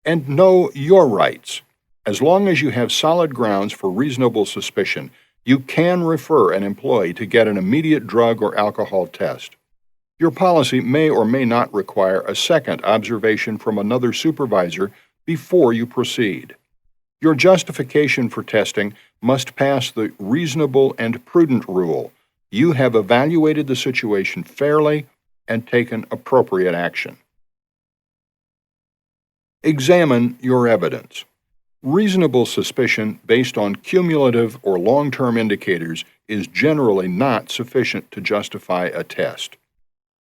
And know your rights. As long as you have solid grounds for reasonable suspicion, you can refer an employee to get an immediate drug or alcohol test. Your policy may or may not require a second observation from another supervisor before you proceed. Your justification for testing must pass the reasonable and prudent rule. You have evaluated the situation fairly and taken appropriate action. Examine your evidence. Reasonable suspicion based on cumulative or long-term indicators is generally not sufficient to justify a test.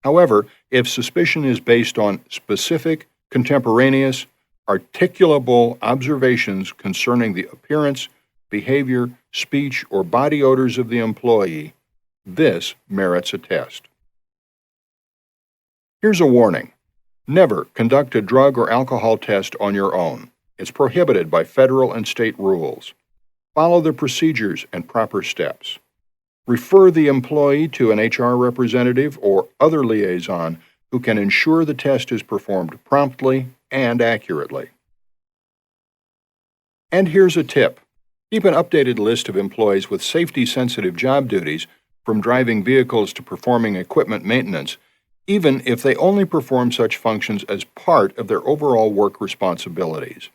However, if suspicion is based on specific, contemporaneous, articulable observations concerning the appearance, behavior, speech, or body odors of the employee, this merits a test. Here's a warning. Never conduct a drug or alcohol test on your own. It's prohibited by federal and state rules. Follow the procedures and proper steps. Refer the employee to an HR representative or other liaison who can ensure the test is performed promptly and accurately. And here's a tip. Keep an updated list of employees with safety-sensitive job duties, from driving vehicles to performing equipment maintenance, even if they only perform such functions as part of their overall work responsibilities.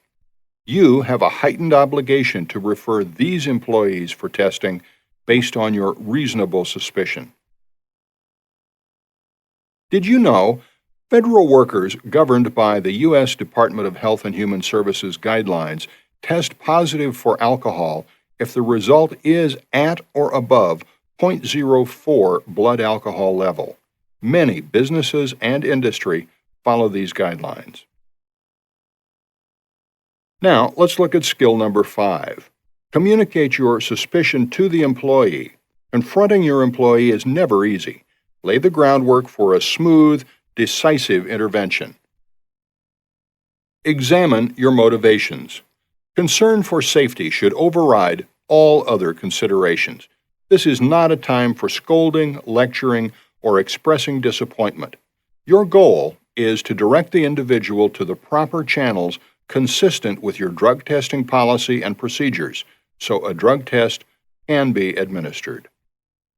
You have a heightened obligation to refer these employees for testing based on your reasonable suspicion. Did you know federal workers governed by the U.S. Department of Health and Human Services guidelines test positive for alcohol if the result is at or above 0.04 blood alcohol level? Many businesses and industry follow these guidelines. Now, let's look at skill number 5. Communicate your suspicion to the employee. Confronting your employee is never easy. Lay the groundwork for a smooth, decisive intervention. Examine your motivations. Concern for safety should override all other considerations. This is not a time for scolding, lecturing, or expressing disappointment. Your goal is to direct the individual to the proper channels consistent with your drug testing policy and procedures, so a drug test can be administered.